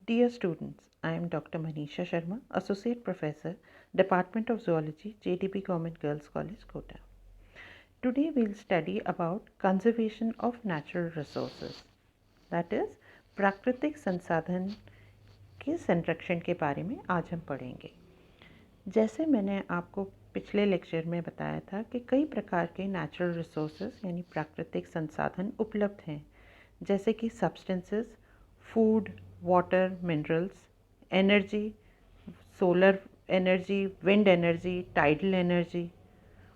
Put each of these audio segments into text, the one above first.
Dear students, I am Dr. Manisha Sharma, Associate Professor, Department of Zoology, JDB Government Girls College, Kota. Today we will study about conservation of natural resources, that is, प्राकृतिक संसाधन के संरक्षण के बारे में आज हम पढ़ेंगे। जैसे मैंने आपको पिछले लेक्चर में बताया था कि कई प्रकार के नेचुरल रिसोर्सेज यानी प्राकृतिक संसाधन उपलब्ध हैं, जैसे कि substances, food, water, minerals, energy, solar energy, wind energy, tidal energy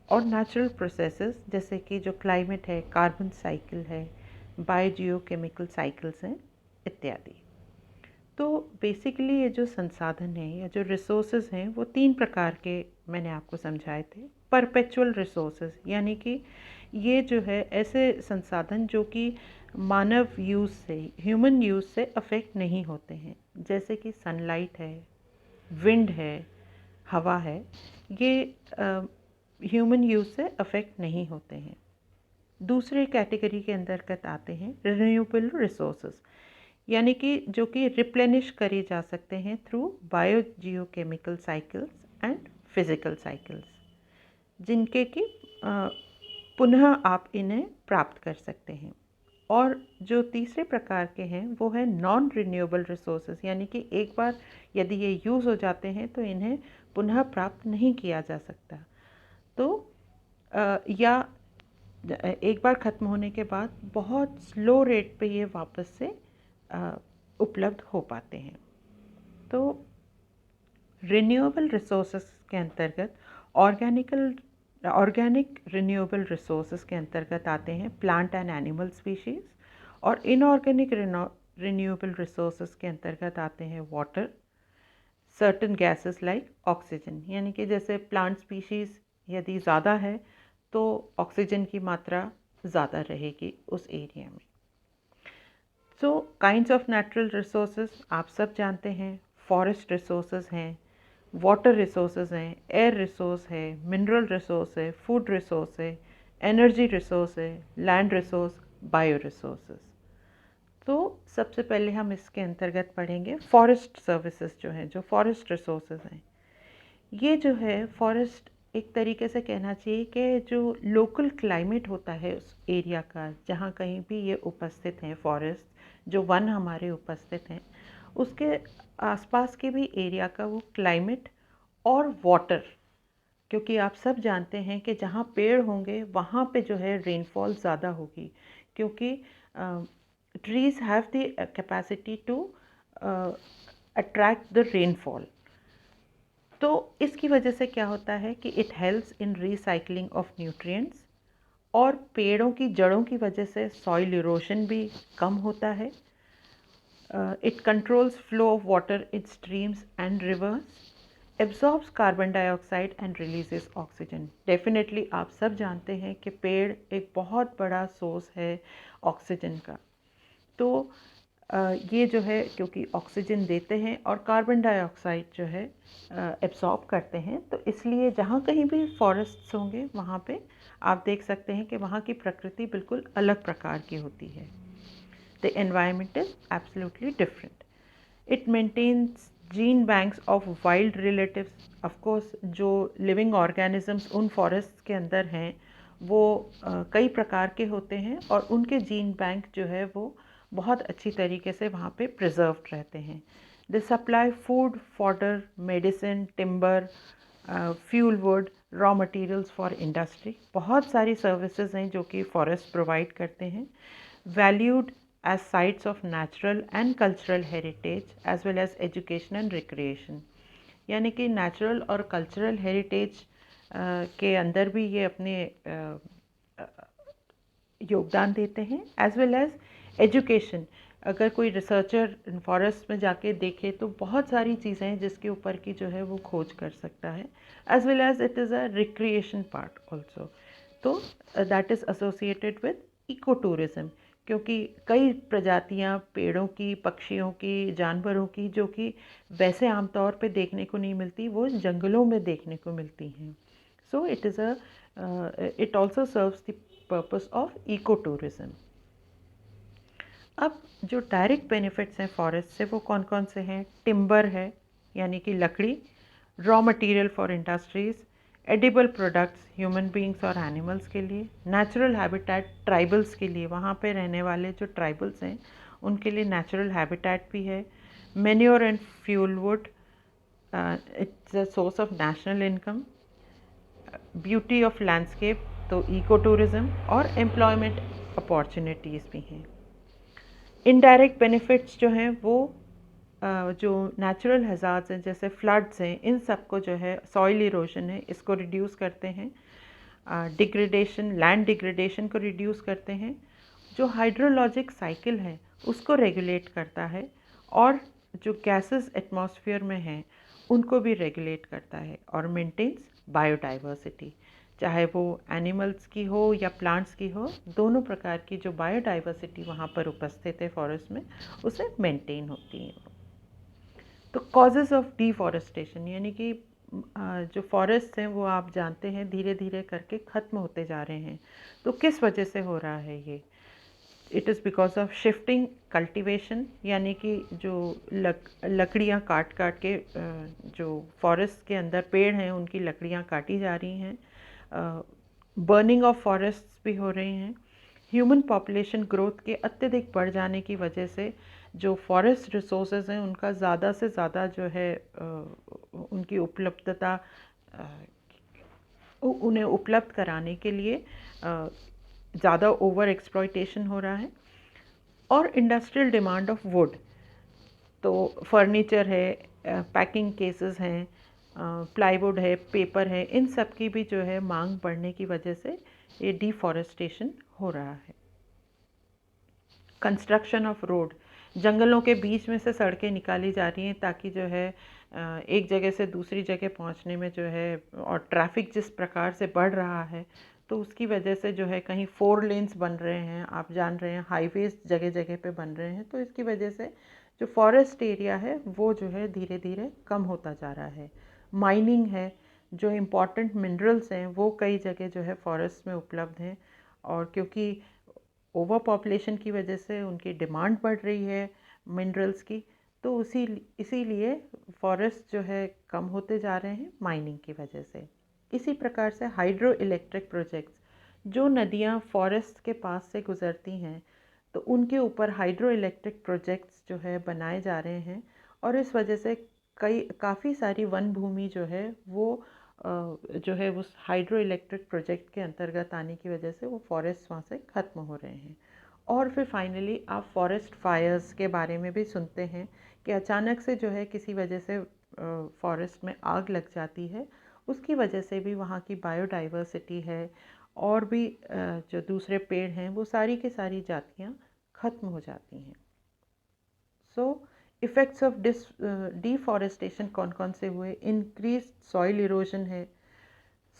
और नेचुरल प्रोसेसेस जैसे कि जो क्लाइमेट है, कार्बन साइकिल है, बायोजियोकेमिकल साइकिल्स हैं इत्यादि। तो बेसिकली ये जो संसाधन हैं या जो रिसोर्सेज हैं वो तीन प्रकार के मैंने आपको समझाए थे। परपेचुअल रिसोर्सेज यानी कि ये जो है ऐसे संसाधन जो कि मानव यूज़ से, ह्यूमन यूज़ से अफेक्ट नहीं होते हैं, जैसे कि सनलाइट है, विंड है, हवा है, ये ह्यूमन यूज़ से अफेक्ट नहीं होते हैं। दूसरे कैटेगरी के अंतर्गत आते हैं रिन्यूएबल रिसोर्सेज, यानी कि जो कि रिप्लेनिश करे जा सकते हैं through biogeochemical cycles and physical cycles, जिनके कि पुनः आप इन्हें प्राप्त कर सकते हैं। और जो तीसरे प्रकार के हैं वो है नॉन रिन्यूएबल रिसोर्सेज, यानी कि एक बार यदि ये यूज़ हो जाते हैं तो इन्हें पुनः प्राप्त नहीं किया जा सकता, तो या एक बार ख़त्म होने के बाद बहुत स्लो रेट पे ये वापस से उपलब्ध हो पाते हैं। तो रिन्यूएबल रिसोर्सेज के अंतर्गत ऑर्गेनिक रिन्यूएबल रिसोर्सेज के अंतर्गत आते हैं प्लांट एंड एनिमल स्पीशीज़, और इनऑर्गेनिक रिन्यूएबल रिसोर्सेज के अंतर्गत आते हैं water, certain gases like oxygen, यानी कि जैसे प्लांट स्पीशीज़ यदि ज़्यादा है तो ऑक्सीजन की मात्रा ज़्यादा रहेगी उस एरिया में। सो काइंड्स ऑफ नेचुरल रिसोर्सेज आप सब जानते हैं, फॉरेस्ट रिसोर्सेज हैं, वाटर रिसोर्सेज हैं, एयर रिसोर्स है, मिनरल रिसोर्स है, फूड रिसोर्स है, एनर्जी रिसोर्स है, लैंड रिसोर्स, बायो रिसोर्सेज। तो सबसे पहले हम इसके अंतर्गत पढ़ेंगे फॉरेस्ट सर्विसेज जो हैं, जो फॉरेस्ट रिसोर्सेज हैं। ये जो है फॉरेस्ट एक तरीके से कहना चाहिए कि जो लोकल क्लाइमेट होता है उस एरिया का, जहाँ कहीं भी ये उपस्थित हैं फॉरेस्ट, जो वन हमारे उपस्थित हैं, उसके आसपास के भी एरिया का वो क्लाइमेट और वाटर, क्योंकि आप सब जानते हैं कि जहाँ पेड़ होंगे वहाँ पे जो है रेनफॉल ज़्यादा होगी, क्योंकि trees have the capacity to attract the rainfall. तो इसकी वजह से क्या होता है कि it helps in recycling of nutrients, और पेड़ों की जड़ों की वजह से सॉइल इरोशन भी कम होता है। It controls flow of water in streams and reverse, absorbs carbon dioxide and releases oxygen. Definitely आप सब जानते हैं कि पेड़ एक बहुत बड़ा सोर्स है ऑक्सीजन का। तो ये जो है क्योंकि ऑक्सीजन देते हैं और कार्बन डाइऑक्साइड जो है एब्सॉर्ब करते हैं, तो इसलिए जहाँ कहीं भी फॉरेस्ट्स होंगे वहाँ पे आप देख सकते हैं कि वहाँ की प्रकृति बिल्कुल अलग प्रकार की होती है। The environment is absolutely different. It maintains gene banks of wild relatives. Of course जो लिविंग ऑर्गेनिजम्स उन फॉरेस्ट के अंदर हैं वो कई प्रकार के होते हैं, और उनके जीन बैंक जो है वो बहुत अच्छी तरीके से वहाँ पे प्रिजर्व्ड रहते हैं। They supply food, fodder, medicine, timber, fuel wood, raw materials for industry. बहुत सारी सर्विसेज हैं जो कि फॉरेस्ट प्रोवाइड करते हैं। Valued as sites of natural and cultural heritage as well as education and recreation, यानी कि नेचुरल और कल्चरल हेरिटेज के अंदर भी ये अपने योगदान देते हैं, एज वेल एज एजुकेशन। अगर कोई रिसर्चर फॉरेस्ट में जाके देखे तो बहुत सारी चीज़ें हैं जिसके ऊपर की जो है वो खोज कर सकता है, as well as it is a recreation part also. तो that is associated with eco tourism, क्योंकि कई प्रजातियां पेड़ों की, पक्षियों की, जानवरों की जो कि वैसे आमतौर पे देखने को नहीं मिलती, वो जंगलों में देखने को मिलती हैं। So it is it also serves the purpose of eco tourism. अब जो डायरेक्ट बेनिफिट्स हैं फॉरेस्ट से वो कौन कौन से हैं? टिम्बर है यानी कि लकड़ी, raw material for industries, edible products human beings और एनिमल्स के लिए, नेचुरल हैबिटेट ट्राइबल्स के लिए, वहाँ पे रहने वाले जो ट्राइबल्स हैं उनके लिए नेचुरल हैबिटेट भी है, manure and fuel wood, it's a source of national income, beauty of landscape तो इको टूरिज़्म और एम्प्लॉयमेंट अपॉर्चुनिटीज़ भी हैं। इनडायरेक्ट बेनिफिट्स जो हैं वो जो नेचुरल हज़ार्ड्स हैं जैसे फ्लड्स हैं, इन सब को जो है सॉइल इरोजन है इसको रिड्यूस करते हैं, डिग्रेडेशन लैंड डिग्रेडेशन को रिड्यूस करते हैं, जो हाइड्रोलॉजिक साइकिल है उसको रेगुलेट करता है, और जो गैसेस एटमॉस्फेयर में हैं उनको भी रेगुलेट करता है, और मेंटेन्स बायोडाइवर्सिटी, चाहे वो एनिमल्स की हो या प्लांट्स की हो, दोनों प्रकार की जो बायोडाइवर्सिटी वहाँ पर उपस्थित है फॉरेस्ट में उसे मेंटेन होती है। तो कॉजेज़ ऑफ डिफॉरेस्टेशन यानी कि जो फॉरेस्ट हैं वो आप जानते हैं धीरे धीरे करके ख़त्म होते जा रहे हैं। तो किस वजह से हो रहा है ये? It is because of shifting cultivation यानी कि जो लकड़ियाँ काट काट के जो फॉरेस्ट के अंदर पेड़ हैं उनकी लकड़ियाँ काटी जा रही हैं, बर्निंग ऑफ फॉरेस्ट्स भी हो रही हैं, ह्यूमन पॉपुलेशन ग्रोथ के अत्यधिक बढ़ जाने की वजह से जो फॉरेस्ट रिसोर्सेज हैं उनका ज़्यादा से ज़्यादा जो है उनकी उपलब्धता उन्हें उपलब्ध कराने के लिए ज़्यादा ओवर एक्सप्लॉयटेशन हो रहा है, और इंडस्ट्रियल डिमांड ऑफ वुड, तो फर्नीचर है, पैकिंग केसेस हैं, प्लाईवुड है, पेपर है, इन सब की भी जो है मांग बढ़ने की वजह से ये डिफॉरेस्टेशन हो रहा है। कंस्ट्रक्शन ऑफ रोड, जंगलों के बीच में से सड़कें निकाली जा रही हैं ताकि जो है एक जगह से दूसरी जगह पहुंचने में जो है, और ट्रैफिक जिस प्रकार से बढ़ रहा है तो उसकी वजह से जो है कहीं 4 लेन्स बन रहे हैं, आप जान रहे हैं हाईवेज जगह जगह पे बन रहे हैं, तो इसकी वजह से जो फॉरेस्ट एरिया है वो जो है धीरे धीरे कम होता जा रहा है। माइनिंग है, जो इम्पॉर्टेंट मिनरल्स हैं वो कई जगह जो है फॉरेस्ट में उपलब्ध हैं, और क्योंकि ओवर पॉपुलेशन की वजह से उनकी डिमांड बढ़ रही है मिनरल्स की, तो इसीलिए फॉरेस्ट जो है कम होते जा रहे हैं माइनिंग की वजह से। इसी प्रकार से हाइड्रो इलेक्ट्रिक प्रोजेक्ट्स, जो नदियाँ फॉरेस्ट के पास से गुजरती हैं तो उनके ऊपर हाइड्रो इलेक्ट्रिक प्रोजेक्ट्स जो है बनाए जा रहे हैं, और इस वजह से काफ़ी सारी वन भूमि जो है वो जो है उस हाइड्रो इलेक्ट्रिक प्रोजेक्ट के अंतर्गत आने की वजह से वो फॉरेस्ट वहाँ से ख़त्म हो रहे हैं। और फिर फाइनली आप फॉरेस्ट फायर्स के बारे में भी सुनते हैं कि अचानक से जो है किसी वजह से फॉरेस्ट में आग लग जाती है, उसकी वजह से भी वहाँ की बायोडाइवर्सिटी है और भी जो दूसरे पेड़ हैं वो सारी की सारी जातियाँ ख़त्म हो जाती हैं। सो इफ़ेक्ट्स ऑफ डिफॉरेस्टेशन कौन कौन से हुए? इंक्रीज सॉइल इरोजन है,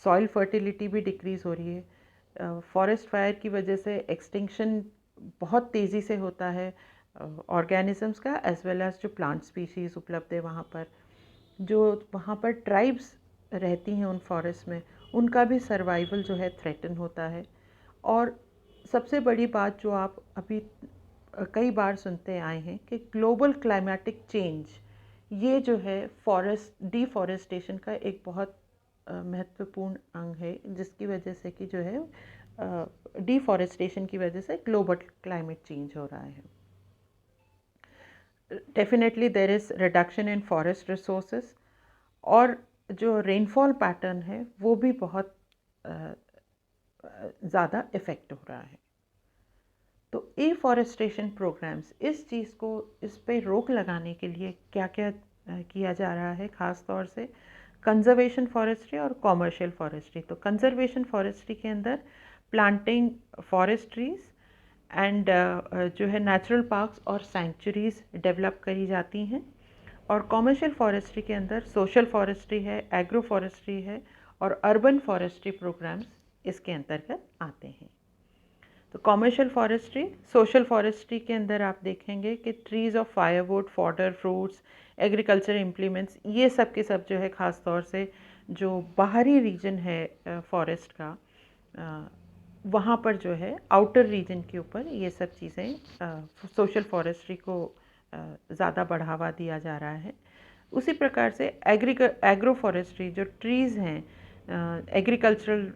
सॉइल फर्टिलिटी भी डिक्रीज़ हो रही है, फॉरेस्ट फायर की वजह से एक्सटिंक्शन बहुत तेज़ी से होता है ऑर्गेनिजम्स का, एज वेल एज जो प्लांट स्पीशीज़ उपलब्ध है वहाँ पर, जो वहाँ पर ट्राइब्स रहती हैं उन फॉरेस्ट में, उनका भी सर्वाइवल जो है थ्रेटन होता है। और सबसे बड़ी बात जो आप अभी कई बार सुनते आए हैं कि ग्लोबल क्लाइमेटिक चेंज, ये जो है फॉरेस्ट डिफॉरेस्टेशन का एक बहुत महत्वपूर्ण अंग है, जिसकी वजह से कि जो है डिफॉरेस्टेशन की वजह से ग्लोबल क्लाइमेट चेंज हो रहा है। Definitely there is reduction in forest resources, और जो रेनफॉल पैटर्न है वो भी बहुत ज़्यादा इफ़ेक्ट हो रहा है। तो एफॉरेस्टेशन प्रोग्राम्स, इस चीज़ को, इस पे रोक लगाने के लिए क्या क्या किया जा रहा है, ख़ास तौर से कंजर्वेशन फॉरेस्ट्री और कॉमर्शियल फॉरेस्ट्री। तो कंजर्वेशन फॉरेस्ट्री के अंदर प्लांटिंग फॉरेस्ट ट्रीज एंड जो है नेचुरल पार्क्स और सेंचुरीज डेवलप करी जाती हैं, और कॉमर्शियल फॉरेस्ट्री के अंदर सोशल फॉरेस्ट्री है, एग्रो फॉरेस्ट्री है, और अर्बन फॉरेस्ट्री प्रोग्राम्स इसके अंतर्गत आते हैं। तो कॉमर्शियल फॉरेस्ट्री, सोशल फॉरेस्ट्री के अंदर आप देखेंगे कि trees of firewood, fodder, fruits, agriculture implements, ये सब के सब जो है ख़ास तौर से जो बाहरी रीजन है फॉरेस्ट का, वहाँ पर जो है आउटर रीजन के ऊपर ये सब चीज़ें सोशल फॉरेस्ट्री को ज़्यादा बढ़ावा दिया जा रहा है। उसी प्रकार से एग्रो फॉरेस्ट्री जो ट्रीज़ हैं, एग्रीकल्चरल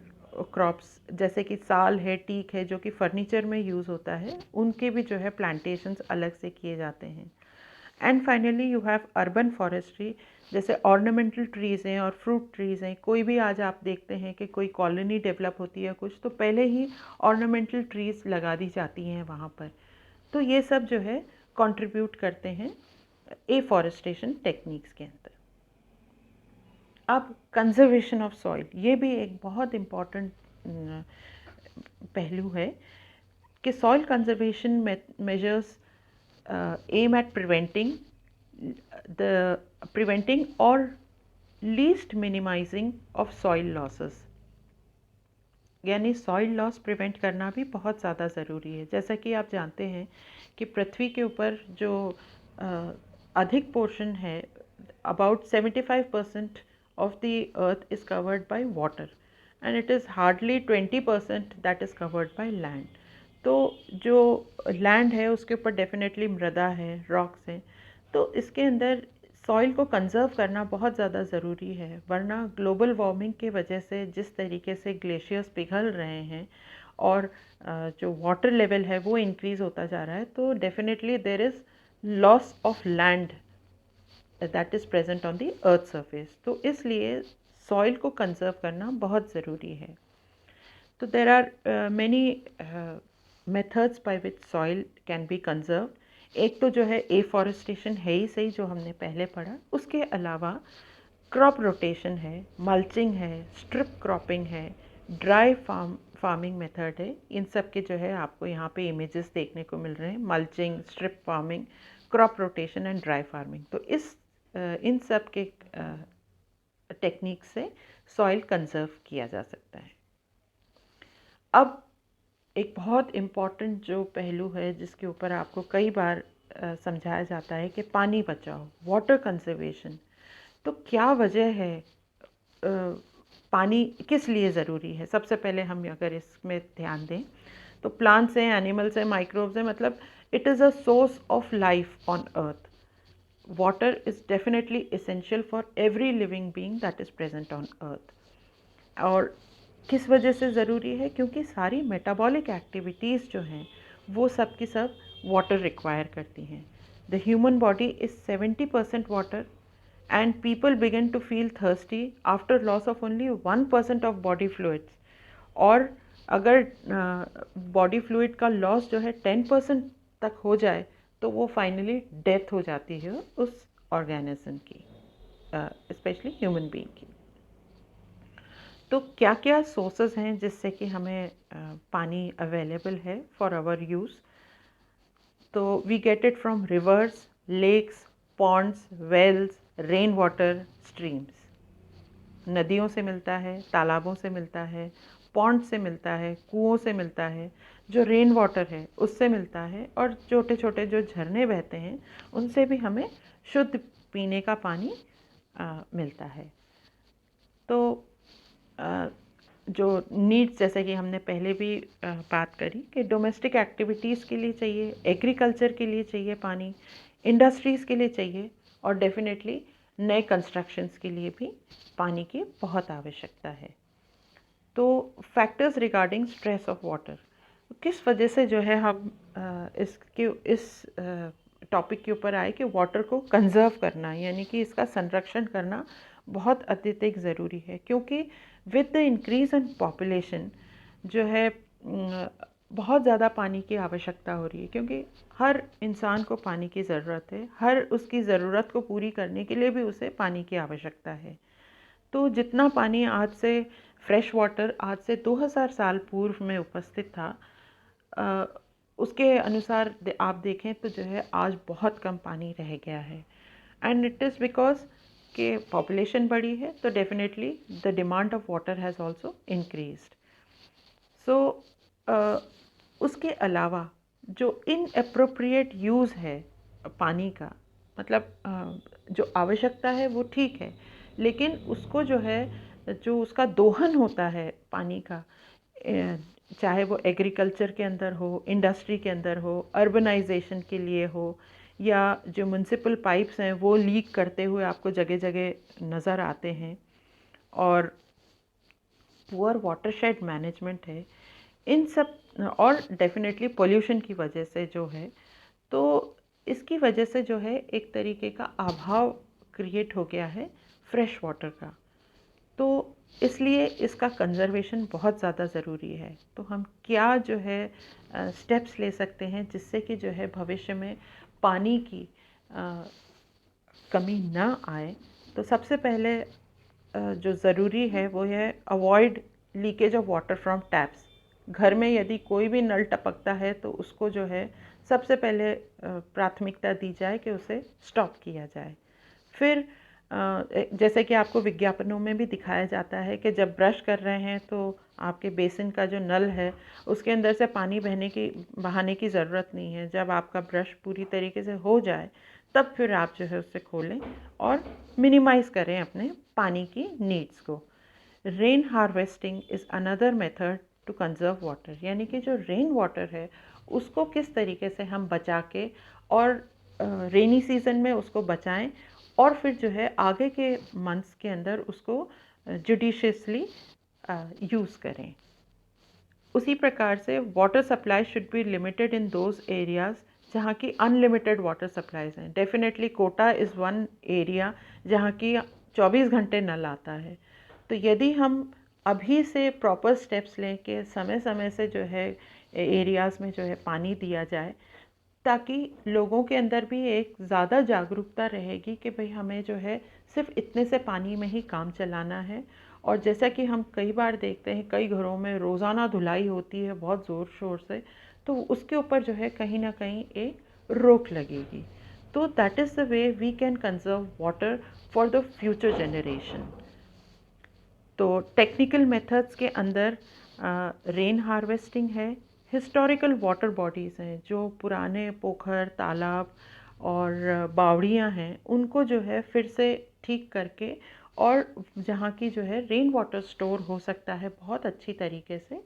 क्रॉप्स जैसे कि साल है, टीक है, जो कि फर्नीचर में यूज़ होता है, उनके भी जो है प्लांटेशंस अलग से किए जाते हैं। And finally you have urban forestry, जैसे ऑर्नामेंटल ट्रीज़ हैं और फ्रूट ट्रीज़ हैं। कोई भी आज आप देखते हैं कि कोई कॉलोनी डेवलप होती है कुछ, तो पहले ही ऑर्नामेंटल ट्रीज़ लगा दी जाती हैं वहाँ पर। तो ये सब जो है कंट्रीब्यूट करते हैं एफॉरेस्टेशन टेक्निक्स के अंदर। अब कंजर्वेशन ऑफ सॉइल, ये भी एक बहुत इम्पॉर्टेंट पहलू है कि soil conservation measures aim at preventing or least minimizing of soil losses। यानी सॉइल लॉस प्रिवेंट करना भी बहुत ज़्यादा ज़रूरी है। जैसा कि आप जानते हैं कि पृथ्वी के ऊपर जो अधिक पोर्शन है, about 75% of the earth is covered by water and it is hardly 20% that is covered by land. तो जो लैंड है उसके ऊपर डेफिनेटली मृदा है, रॉक्स हैं, तो इसके अंदर सॉइल को कंज़र्व करना बहुत ज़्यादा ज़रूरी है। वरना ग्लोबल वार्मिंग की वजह से जिस तरीके से ग्लेशियर्स पिघल रहे हैं और जो वाटर लेवल है वो इंक्रीज़ होता जा रहा है, तो definitely there is loss of land that is present on the earth surface. तो इसलिए सॉइल को कंज़र्व करना बहुत ज़रूरी है। तो there are many methods by which soil can be conserve. एक तो जो है एफॉरेस्टेशन है ही सही, जो हमने पहले पढ़ा। उसके अलावा क्रॉप रोटेशन है, मल्चिंग है, स्ट्रिप क्रॉपिंग है, ड्राई फार्मिंग मेथड है। इन सब के जो है आपको यहाँ पे इमेजेस देखने को मिल रहे हैं, mulching, strip farming, crop rotation and dry farming. तो इन सब के टेक्निक से सॉइल कंजर्व किया जा सकता है। अब एक बहुत इम्पॉर्टेंट जो पहलू है जिसके ऊपर आपको कई बार समझाया जाता है कि पानी बचाओ, वाटर कंजर्वेशन। तो क्या वजह है, पानी किस लिए ज़रूरी है? सबसे पहले हम अगर इसमें ध्यान दें तो प्लांट्स हैं, एनिमल्स हैं, माइक्रोब्स हैं, मतलब it is a source of life on earth. Water is definitely essential for every living being that is present on earth. और किस वजह से ज़रूरी है? क्योंकि सारी मेटाबॉलिक एक्टिविटीज़ जो हैं वो सब की सब वाटर रिक्वायर करती हैं। The human body is 70% water and people begin to feel thirsty after loss of only 1% of body fluids। और अगर बॉडी फ्लूइड का लॉस जो है 10% तक हो जाए तो वो फाइनली डेथ हो जाती है उस ऑर्गेनिज्म की, स्पेशली ह्यूमन बीइंग की। तो क्या क्या सोर्सेज हैं जिससे कि हमें पानी अवेलेबल है फॉर आवर यूज़? तो we get it from rivers, lakes, ponds, wells, rain water, streams. नदियों से मिलता है, तालाबों से मिलता है, पॉन्ड से मिलता है, कुओं से मिलता है, जो रेन वाटर है उससे मिलता है, और छोटे छोटे जो झरने बहते हैं उनसे भी हमें शुद्ध पीने का पानी मिलता है। तो जो नीड्स, जैसे कि हमने पहले भी बात करी कि डोमेस्टिक एक्टिविटीज़ के लिए चाहिए, एग्रीकल्चर के लिए चाहिए पानी, इंडस्ट्रीज़ के लिए चाहिए, और डेफिनेटली नए कंस्ट्रक्शंस के लिए भी पानी की बहुत आवश्यकता है। तो factors regarding stress of water, किस वजह से जो है हम इस टॉपिक के ऊपर आए कि वाटर को कंजर्व करना, यानी कि इसका संरक्षण करना बहुत अत्यधिक ज़रूरी है। क्योंकि with the increase in population जो है बहुत ज़्यादा पानी की आवश्यकता हो रही है, क्योंकि हर इंसान को पानी की ज़रूरत है, हर उसकी ज़रूरत को पूरी करने के लिए भी उसे पानी की आवश्यकता है। तो जितना पानी आज से, फ्रेश वाटर आज से 2000 साल पूर्व में उपस्थित था, उसके अनुसार आप देखें तो जो है आज बहुत कम पानी रह गया है। एंड इट इज़ बिकॉज कि पॉपुलेशन बढ़ी है, तो definitely the demand of water has also increased. So उसके अलावा जो इनअप्रोप्रिएट यूज़ है पानी का, मतलब जो आवश्यकता है वो ठीक है, लेकिन उसको जो है, जो उसका दोहन होता है पानी का चाहे वो एग्रीकल्चर के अंदर हो, इंडस्ट्री के अंदर हो, अर्बनाइजेशन के लिए हो, या जो म्युनिसिपल पाइप्स हैं वो लीक करते हुए आपको जगह जगह नज़र आते हैं, और पुअर वाटरशेड मैनेजमेंट है, इन सब, और डेफिनेटली पोल्यूशन की वजह से जो है, तो इसकी वजह से जो है एक तरीके का अभाव क्रिएट हो गया है फ्रेश वाटर का। तो इसलिए इसका कंजर्वेशन बहुत ज़्यादा ज़रूरी है। तो हम क्या जो है स्टेप्स ले सकते हैं जिससे कि जो है भविष्य में पानी की कमी ना आए। तो सबसे पहले जो ज़रूरी है वो है avoid leakage of water from taps. घर में यदि कोई भी नल टपकता है तो उसको जो है सबसे पहले प्राथमिकता दी जाए कि उसे स्टॉप किया जाए। फिर जैसे कि आपको विज्ञापनों में भी दिखाया जाता है कि जब ब्रश कर रहे हैं तो आपके बेसिन का जो नल है उसके अंदर से पानी बहाने की ज़रूरत नहीं है। जब आपका ब्रश पूरी तरीके से हो जाए तब फिर आप जो है उससे खोलें और मिनिमाइज़ करें अपने पानी की नीड्स को। Rain harvesting is another method to conserve water, यानी कि जो रेन वाटर है उसको किस तरीके से हम बचा के और रेनी सीज़न में उसको बचाएं और फिर जो है आगे के मंथ्स के अंदर उसको जुडिशियसली यूज़ करें। उसी प्रकार से water supply should be limited in those areas जहाँ की अनलिमिटेड वाटर सप्लाईज हैं। Definitely Kota is one area जहाँ की 24 घंटे नल आता है। तो यदि हम अभी से प्रॉपर स्टेप्स लें कि समय समय से जो है एरियाज़ में जो है पानी दिया जाए, ताकि लोगों के अंदर भी एक ज़्यादा जागरूकता रहेगी कि भाई हमें जो है सिर्फ इतने से पानी में ही काम चलाना है। और जैसा कि हम कई बार देखते हैं कई घरों में रोज़ाना धुलाई होती है बहुत ज़ोर शोर से, तो उसके ऊपर जो है कहीं ना कहीं एक रोक लगेगी। तो that is the way we can conserve water for the future generation. तो टेक्निकल मेथड्स के अंदर रेन हार्वेस्टिंग है, हिस्टोरिकल वाटर बॉडीज़ हैं, जो पुराने पोखर, तालाब और बावड़ियाँ हैं, उनको जो है फिर से ठीक करके और जहाँ की जो है रेन वाटर स्टोर हो सकता है बहुत अच्छी तरीके से,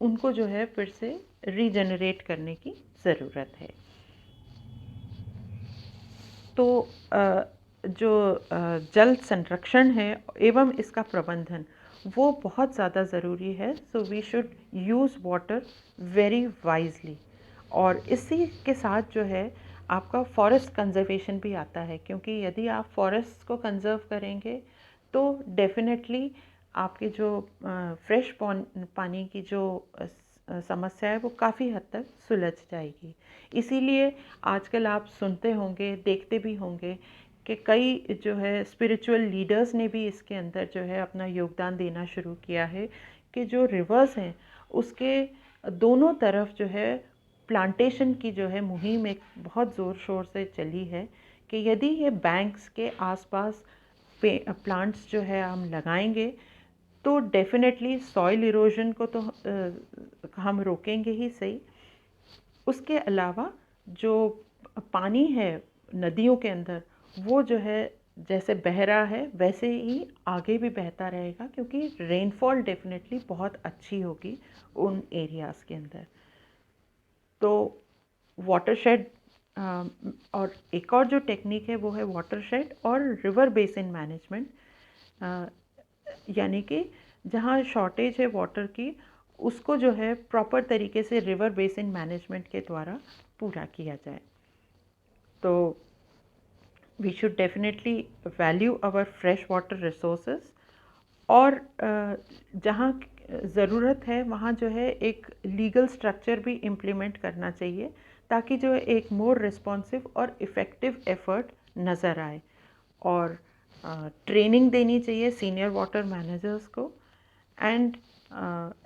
उनको जो है फिर से रीजनरेट करने की ज़रूरत है। तो जो जल संरक्षण है एवं इसका प्रबंधन वो बहुत ज़्यादा ज़रूरी है। So we should use water very wisely. और इसी के साथ जो है आपका फॉरेस्ट कंजर्वेशन भी आता है, क्योंकि यदि आप फॉरेस्ट को कंजर्व करेंगे तो डेफिनेटली आपके जो फ्रेश पानी की जो समस्या है वो काफ़ी हद तक सुलझ जाएगी। इसीलिए आजकल आप सुनते होंगे, देखते भी होंगे कि कई जो है स्पिरिचुअल लीडर्स ने भी इसके अंदर जो है अपना योगदान देना शुरू किया है कि जो रिवर्स हैं उसके दोनों तरफ जो है प्लांटेशन की जो है मुहिम एक बहुत ज़ोर शोर से चली है कि यदि ये बैंक्स के आसपास प्लांट्स जो है हम लगाएंगे तो डेफिनेटली सॉइल इरोजन को तो हम रोकेंगे ही सही, उसके अलावा जो पानी है नदियों के अंदर वो जो है जैसे बह रहा है वैसे ही आगे भी बहता रहेगा, क्योंकि रेनफॉल डेफिनेटली बहुत अच्छी होगी उन एरियाज़ के अंदर। तो वाटरशेड और एक और जो टेक्निक है वो है वाटरशेड और रिवर बेसिन मैनेजमेंट, यानी कि जहाँ शॉर्टेज है वाटर की उसको जो है प्रॉपर तरीके से रिवर बेसिन मैनेजमेंट के द्वारा पूरा किया जाए। तो we should definitely value our fresh water resources, और जहाँ ज़रूरत है वहाँ जो है एक लीगल स्ट्रक्चर भी इम्प्लीमेंट करना चाहिए ताकि जो है एक मोर रिस्पॉन्सिव और इफ़ेक्टिव एफर्ट नज़र आए। और ट्रेनिंग देनी चाहिए सीनियर वाटर मैनेजर्स को, and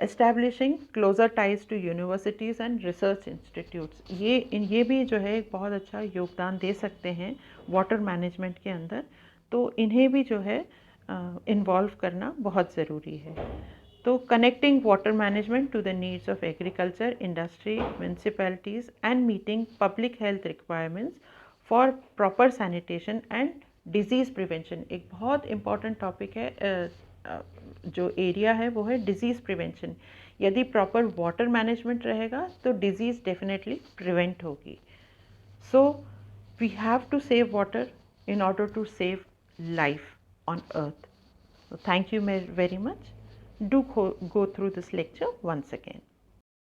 establishing closer ties to universities and research institutes, ये भी जो है एक बहुत अच्छा योगदान दे सकते हैं वाटर मैनेजमेंट के अंदर। तो इन्हें भी जो है इन्वॉल्व करना बहुत ज़रूरी है। तो connecting water management to the needs of agriculture, industry, municipalities and meeting public health requirements for proper sanitation and disease prevention, एक बहुत इम्पॉर्टेंट टॉपिक है जो एरिया है वो है डिज़ीज़ प्रिवेंशन, यदि प्रॉपर वाटर मैनेजमेंट रहेगा तो डिजीज़ डेफिनेटली प्रिवेंट होगी. So we have to save water in order to save life on earth. So thank you very much. Do go through this lecture once again.